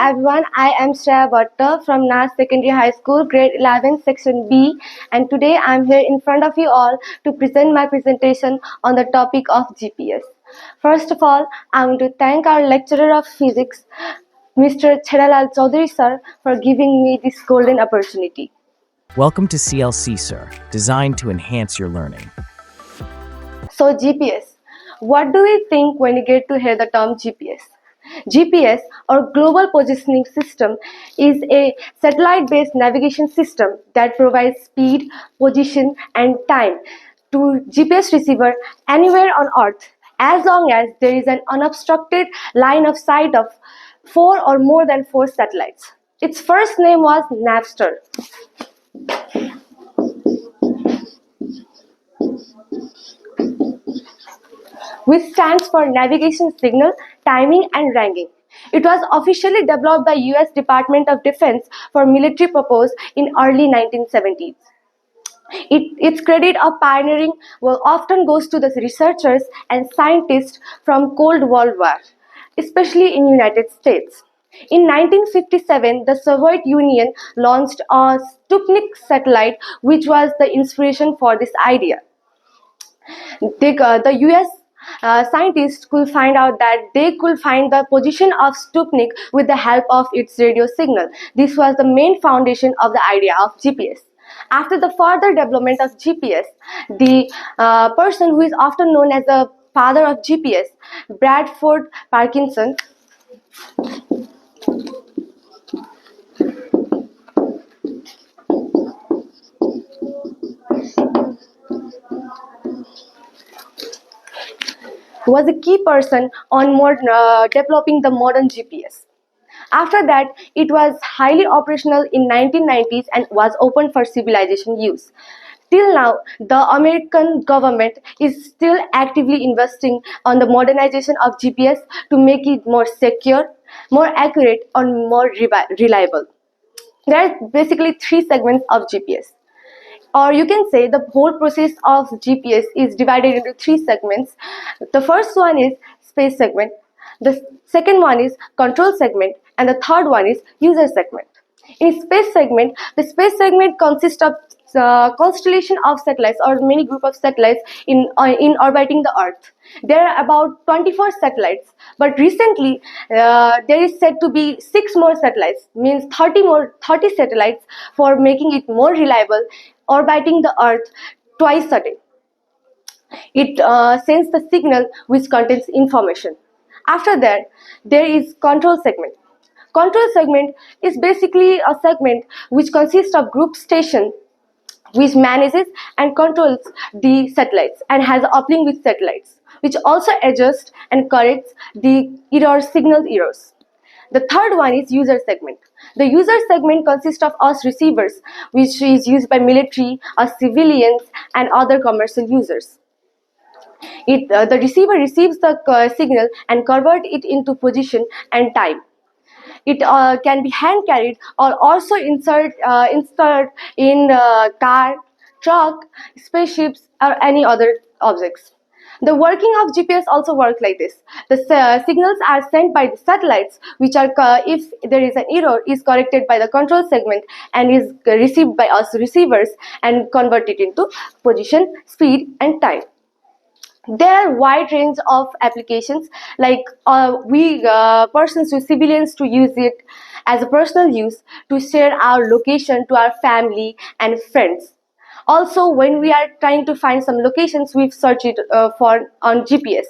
everyone, I am Shreya Bhatta from NAST Secondary High School, Grade 11, Section B, and today I am here in front of you all to present my presentation on the topic of GPS. First of all, I want to thank our lecturer of physics, Mr. Chedalal Chaudhary sir, for giving me this golden opportunity. Welcome to CLC, sir, designed to enhance your learning. So GPS, what do we think when you get to hear the term GPS? GPS or Global Positioning System is a satellite-based navigation system that provides speed, position and time to GPS receiver anywhere on Earth as long as there is an unobstructed line of sight of 4 or more than 4 satellites. Its first name was NAST, which stands for Navigation Signal, Timing and Ranking. It was officially developed by US Department of Defense for military purpose in early 1970s. Its credit of pioneering often goes to the researchers and scientists from Cold War, especially in United States. In 1957, the Soviet Union launched a Sputnik satellite, which was the inspiration for this idea. The US scientists could find out that they could find the position of Sputnik with the help of its radio signal. This was the main foundation of the idea of GPS. After the further development of GPS, the person who is often known as the father of GPS, Bradford Parkinson, was a key person on developing the modern GPS. After that, it was highly operational in 1990s and was open for civilization use. Till now, the American government is still actively investing on the modernization of GPS to make it more secure, more accurate, and more reliable. There are basically 3 segments of GPS. Or you can say the whole process of GPS is divided into 3 segments. The first one is space segment, the second one is control segment, and the third one is user segment. In space segment, the space segment consists of constellation of satellites or many group of satellites in orbiting the Earth. There are about 24 satellites, but recently there is said to be 6 more satellites, means 30 satellites for making it more reliable, orbiting the Earth twice a day. It sends the signal which contains information. After that, there is control segment. Control segment is basically a segment which consists of group station which manages and controls the satellites and has uplink with satellites, which also adjusts and corrects the signal errors. The third one is user segment. The user segment consists of us receivers, which is used by military, us civilians, and other commercial users. The receiver receives the signal and converts it into position and time. It can be hand carried or also insert in car, truck, spaceships, or any other objects. The working of GPS also works like this. The signals are sent by the satellites, which are, if there is an error, is corrected by the control segment and is received by us receivers and converted into position, speed, and time. There are wide range of applications, like we persons to civilians to use it as a personal use to share our location to our family and friends. Also, when we are trying to find some locations, we search it on GPS.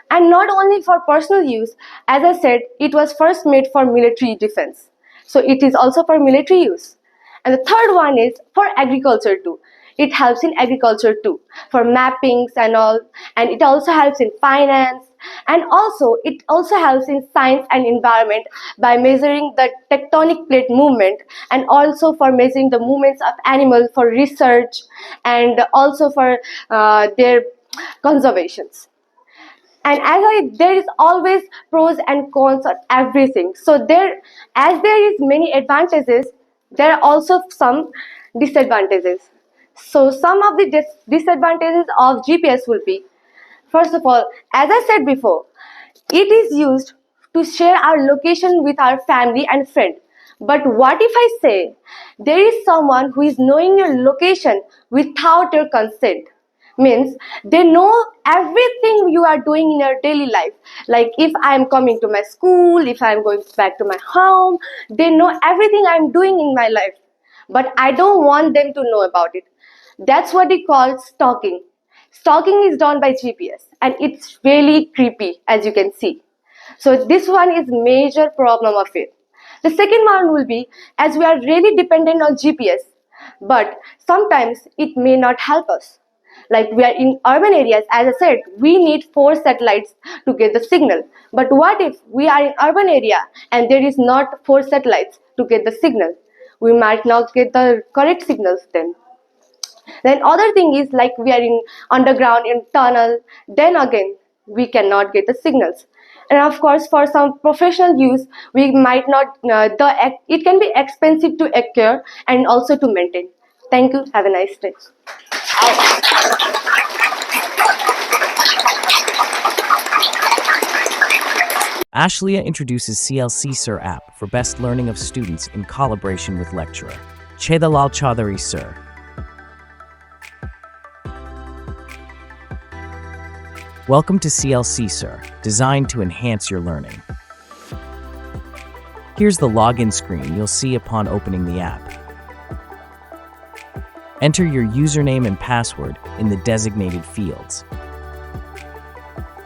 And not only for personal use, as I said, it was first made for military defense. So it is also for military use. And the third one is for agriculture too. It helps in agriculture too, for mappings and all, and it also helps in finance, and also it also helps in science and environment by measuring the tectonic plate movement, and also for measuring the movements of animals for research, and also for their conservations. And there is always pros and cons of everything. So as there is many advantages, there are also some disadvantages. So some of the disadvantages of GPS will be, first of all, as I said before, it is used to share our location with our family and friend. But what if I say there is someone who is knowing your location without your consent? Means they know everything you are doing in your daily life. Like if I am coming to my school, if I am going back to my home, they know everything I am doing in my life. But I don't want them to know about it. That's what we call stalking. Stalking is done by GPS and it's really creepy, as you can see. So this one is major problem of it. The second one will be, as we are really dependent on GPS, but sometimes it may not help us. Like we are in urban areas, as I said, we need 4 satellites to get the signal. But what if we are in urban area and there is not 4 satellites to get the signal? We might not get the correct signals then. Then other thing is, like we are in underground in tunnel, then again we cannot get the signals. And of course, for some professional use, we might not. It can be expensive to acquire and also to maintain. Thank you. Have a nice day. Ashleya introduces CLC Sir app for best learning of students in collaboration with lecturer. Chedalal Chaudhary Sir. Welcome to CLC Sir, designed to enhance your learning. Here's the login screen you'll see upon opening the app. Enter your username and password in the designated fields.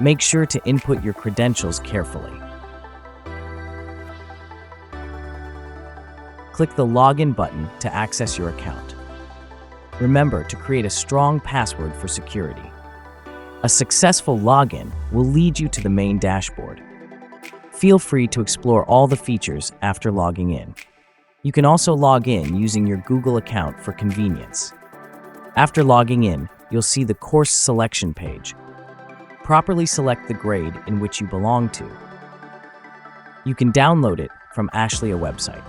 Make sure to input your credentials carefully. Click the Login button to access your account. Remember to create a strong password for security. A successful login will lead you to the main dashboard. Feel free to explore all the features after logging in. You can also log in using your Google account for convenience. After logging in, you'll see the course selection page. Properly select the grade in which you belong to. You can download it from Ashleya website.